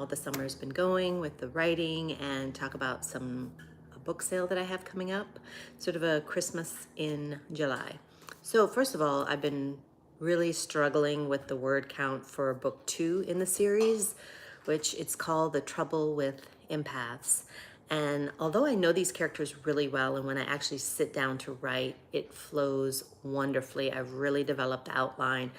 the summer's been going with the writing and talk about a book sale that I have coming up, sort of a Christmas in July. So first of all, I've been really struggling with the word count for book 2 in the series, which it's called The Trouble with Empaths. And although I know these characters really well, and when I actually sit down to write, it flows wonderfully. I've really developed the outline.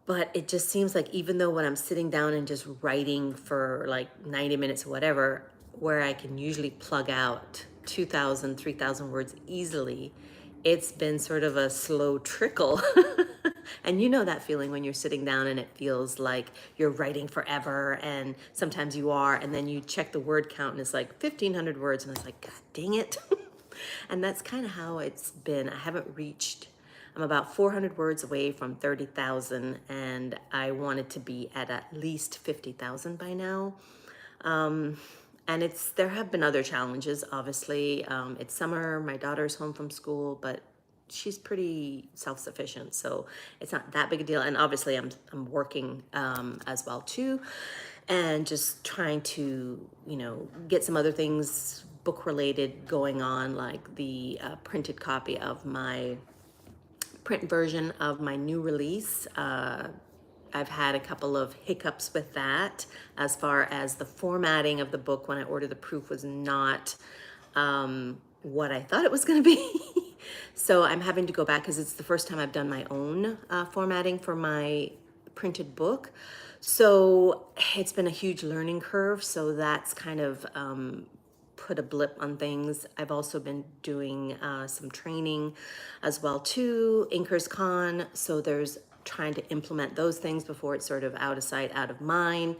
But it just seems like even though when I'm sitting down and just writing for like 90 minutes or whatever, where I can usually plug out 2,000, 3,000 words easily, it's been sort of a slow trickle. And you know that feeling when you're sitting down and it feels like you're writing forever, and sometimes you are, and then you check the word count and it's like 1,500 words, and it's like, God dang it. And that's kind of how it's been. I'm about 400 words away from 30,000, and I wanted to be at least 50,000 by now. And there have been other challenges, obviously. It's summer, my daughter's home from school, but she's pretty self-sufficient, so it's not that big a deal. And obviously I'm working as well too, and just trying to, get some other things book related going on, like the printed copy of my print version of my new release. I've had a couple of hiccups with that, as far as the formatting of the book when I ordered the proof was not what I thought it was going to be. So I'm having to go back because it's the first time I've done my own formatting for my printed book. So it's been a huge learning curve. So that's kind of put a blip on things. I've also been doing some training as well too, Inkers Con. So there's trying to implement those things before it's sort of out of sight, out of mind.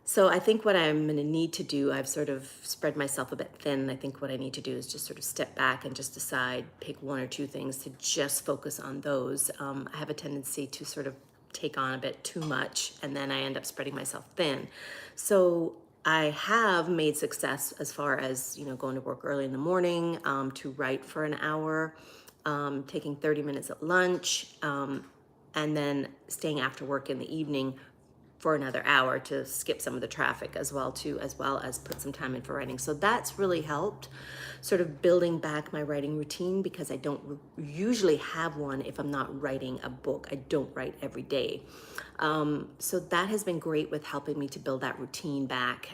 So I think what I'm going to need to do, I've sort of spread myself a bit thin. I think what I need to do is just sort of step back and just decide, pick one or two things to just focus on those. I have a tendency to sort of take on a bit too much, and then I end up spreading myself thin. So I have made success as far as, going to work early in the morning to write for an hour, taking 30 minutes at lunch, and then staying after work in the evening for another hour to skip some of the traffic as well as put some time in for writing. So that's really helped sort of building back my writing routine, because I don't usually have one if I'm not writing a book. I don't write every day. So that has been great with helping me to build that routine back,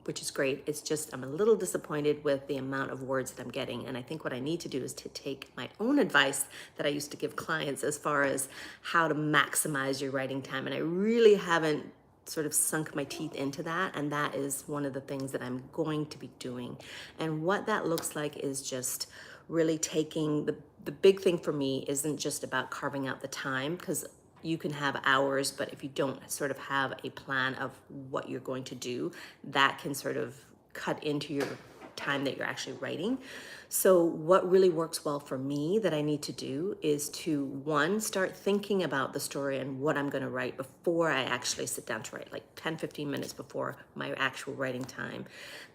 which is great. It's just, I'm a little disappointed with the amount of words that I'm getting. And I think what I need to do is to take my own advice that I used to give clients as far as how to maximize your writing time. And I really haven't sort of sunk my teeth into that. And that is one of the things that I'm going to be doing. And what that looks like is just really taking the big thing for me isn't just about carving out the time, because you can have hours, but if you don't sort of have a plan of what you're going to do, that can sort of cut into your time that you're actually writing. So what really works well for me that I need to do is to, one, start thinking about the story and what I'm going to write before I actually sit down to write, like 10, 15 minutes before my actual writing time.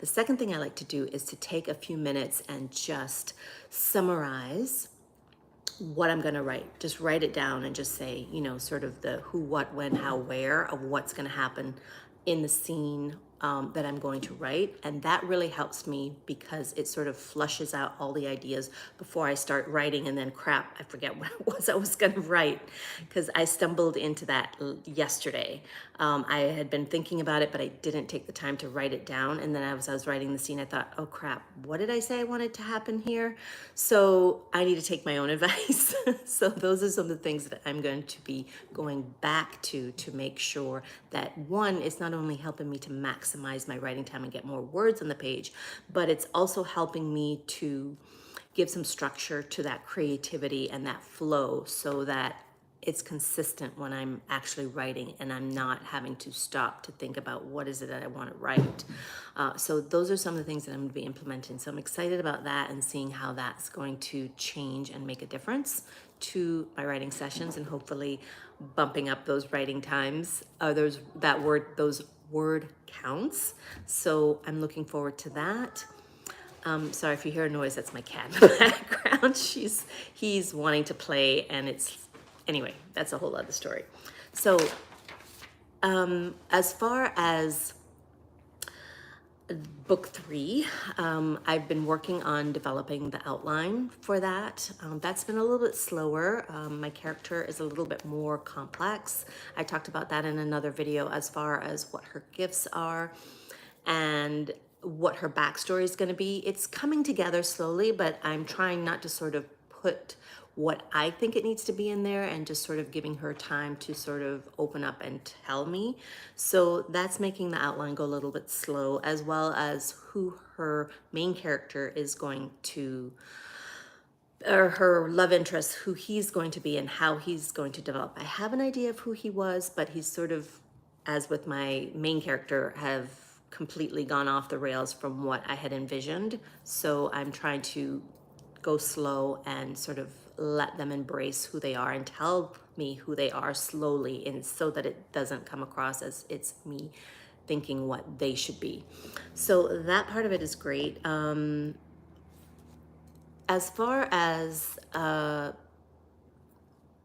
The second thing I like to do is to take a few minutes and just summarize what I'm going to write. Just write it down and just say, sort of the who, what, when, how, where of what's going to happen in the scene that I'm going to write. And that really helps me because it sort of flushes out all the ideas before I start writing, and then crap, I forget what it was I was going to write, because I stumbled into that yesterday. I had been thinking about it, but I didn't take the time to write it down. And then as I was writing the scene, I thought, oh crap, what did I say I wanted to happen here? So I need to take my own advice. So those are some of the things that I'm going to be going back to make sure that, one, it's not only helping me to maximize my writing time and get more words on the page, but it's also helping me to give some structure to that creativity and that flow, so that it's consistent when I'm actually writing and I'm not having to stop to think about what is it that I want to write. So those are some of the things that I'm going to be implementing. So I'm excited about that and seeing how that's going to change and make a difference to my writing sessions, and hopefully bumping up those writing times, those word counts. So I'm looking forward to that. Sorry if you hear a noise, that's my cat in the background. He's wanting to play, and anyway, that's a whole other story. So As far as book 3, I've been working on developing the outline for that. That's been a little bit slower. My character is a little bit more complex. I talked about that in another video as far as what her gifts are and what her backstory is going to be. It's coming together slowly, but I'm trying not to sort of put what I think it needs to be in there and just sort of giving her time to sort of open up and tell me. So that's making the outline go a little bit slow, as well as who her main character is going to, or her love interest, who he's going to be and how he's going to develop. I have an idea of who he was, but he's sort of, as with my main character, have completely gone off the rails from what I had envisioned. So I'm trying to go slow and sort of let them embrace who they are and tell me who they are slowly, and so that it doesn't come across as it's me thinking what they should be. So that part of it is great. As far as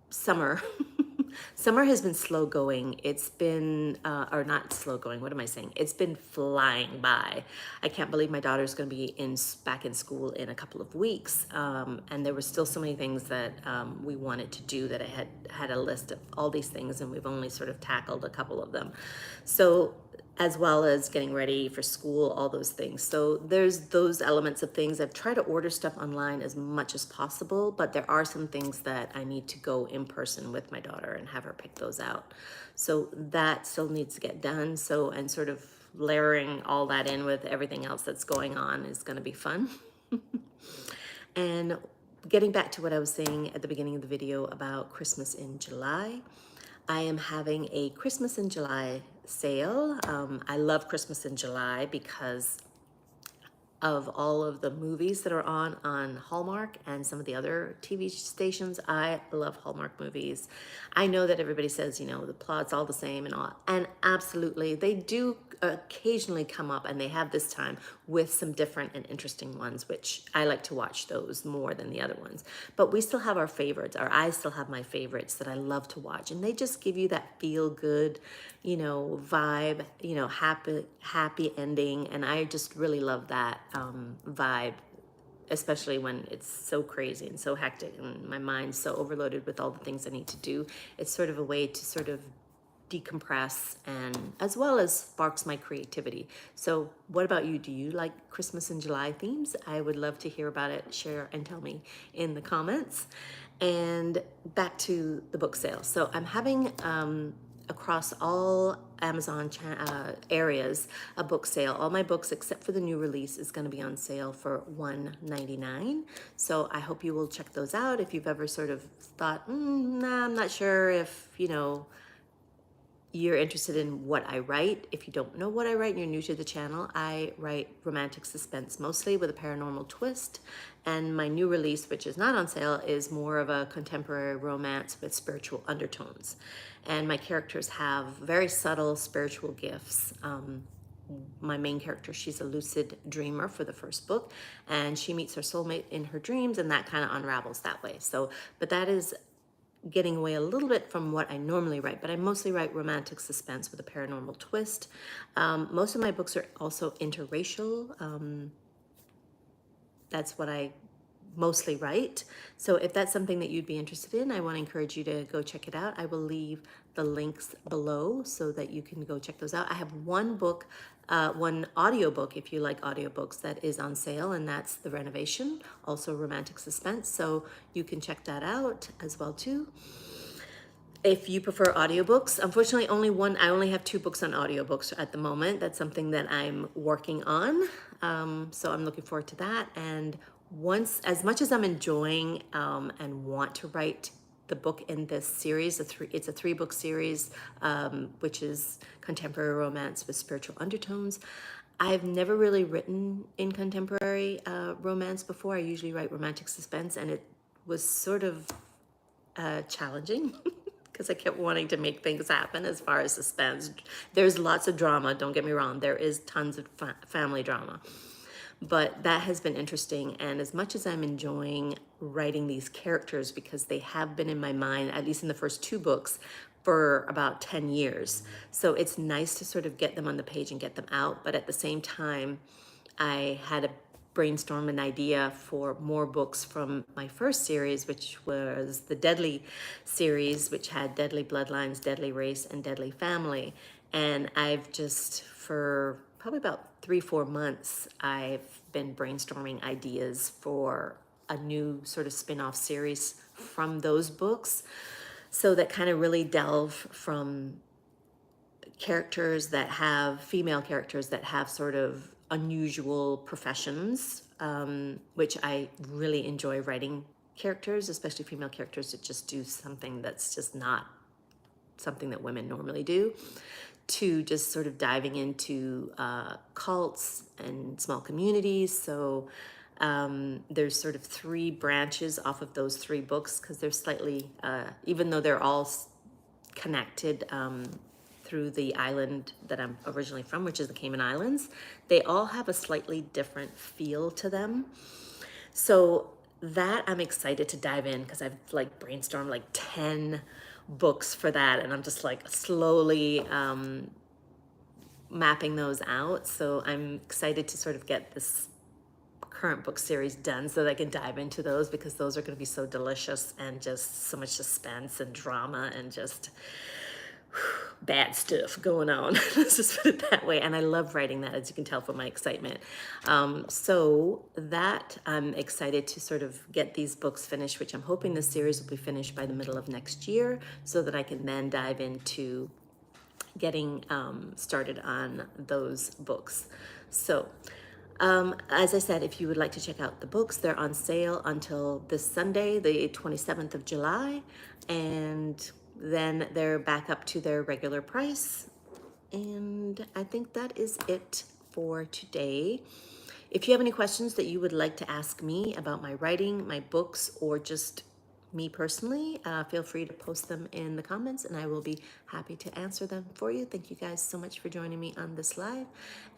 summer, summer has been slow going. It's been, or not slow going, what am I saying? It's been flying by. I can't believe my daughter's going to be back in school in a couple of weeks. And there were still so many things that we wanted to do that I had a list of all these things, and we've only sort of tackled a couple of them. So, as well as getting ready for school, all those things. So there's those elements of things. I've tried to order stuff online as much as possible, but there are some things that I need to go in person with my daughter and have her pick those out. So that still needs to get done. So, and sort of layering all that in with everything else that's going on is going to be fun. And getting back to what I was saying at the beginning of the video about Christmas in July, I am having a Christmas in July sale. I love Christmas in July because of all of the movies that are on Hallmark and some of the other TV stations. I love Hallmark movies. I know that everybody says, you know, the plot's all the same and all, and absolutely, they do occasionally come up, and they have this time with some different and interesting ones, which I like to watch those more than the other ones. But we still have our favorites, or I still have my favorites that I love to watch, and they just give you that feel good, you know, vibe, you know, happy ending, and I just really love that vibe, especially when it's so crazy and so hectic and my mind's so overloaded with all the things I need to do. It's sort of a way to sort of decompress, and as well as sparks my creativity. So what about you? Do you like Christmas in July themes? I would love to hear about it. Share and tell me in the comments. And back to the book sale. So I'm having across all Amazon areas a book sale. All my books except for the new release is going to be on sale for $1.99. So I hope you will check those out. If you've ever sort of thought, nah, I'm not sure if, you know, you're interested in what I write. If you don't know what I write and you're new to the channel, I write romantic suspense, mostly with a paranormal twist. And my new release, which is not on sale, is more of a contemporary romance with spiritual undertones. And my characters have very subtle spiritual gifts. My main character, she's a lucid dreamer for the first book, and she meets her soulmate in her dreams, and that kind of unravels that way. So, but that is getting away a little bit from what I normally write, but I mostly write romantic suspense with a paranormal twist. Most of my books are also interracial. That's what I mostly write. So if that's something that you'd be interested in, I want to encourage you to go check it out. I will leave the links below so that you can go check those out. I have one book, one audiobook, if you like audiobooks, that is on sale, and that's The Renovation, also romantic suspense. So you can check that out as well too. If you prefer audiobooks, unfortunately I only have 2 books on audiobooks at the moment. That's something that I'm working on. So I'm looking forward to that. And as much as I'm enjoying and want to write the book in this series, it's a 3-book series, which is contemporary romance with spiritual undertones. I've never really written in contemporary romance before. I usually write romantic suspense, and it was sort of challenging because I kept wanting to make things happen as far as suspense. There's lots of drama, don't get me wrong. There is tons of family drama. But that has been interesting, and as much as I'm enjoying writing these characters because they have been in my mind, at least in the first 2 books, for about 10 years. So it's nice to sort of get them on the page and get them out. But at the same time, I had a brainstorm an idea for more books from my first series, which was the Deadly series, which had Deadly Bloodlines, Deadly Race, and Deadly Family. And I've just, for probably about 3-4 months, I've been brainstorming ideas for a new sort of spin-off series from those books. So that kind of really delve from characters that have, female characters that have sort of unusual professions, which I really enjoy writing characters, especially female characters that just do something that's just not something that women normally do, to just sort of diving into cults and small communities. So there's sort of 3 branches off of those 3 books, because they're slightly, even though they're all connected through the island that I'm originally from, which is the Cayman Islands, they all have a slightly different feel to them. So that I'm excited to dive in, because I've like brainstormed like 10 books for that, and I'm just like slowly mapping those out. So I'm excited to sort of get this current book series done so that I can dive into those, because those are going to be so delicious and just so much suspense and drama and just bad stuff going on. Let's just put it that way. And I love writing that, as you can tell from my excitement. So that I'm excited to sort of get these books finished, which I'm hoping this series will be finished by the middle of next year, so that I can then dive into getting started on those books. So as I said, if you would like to check out the books, they're on sale until this Sunday, the 27th of July, and then they're back up to their regular price. And I think that is it for today. If you have any questions that you would like to ask me about my writing, my books, or just me personally, feel free to post them in the comments, and I will be happy to answer them for you. Thank you guys so much for joining me on this live,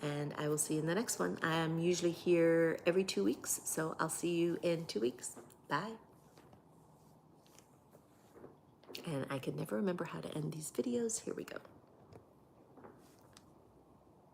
and I will see you in the next one. I am usually here every 2 weeks, so I'll see you in 2 weeks. Bye. And I can never remember how to end these videos. Here we go.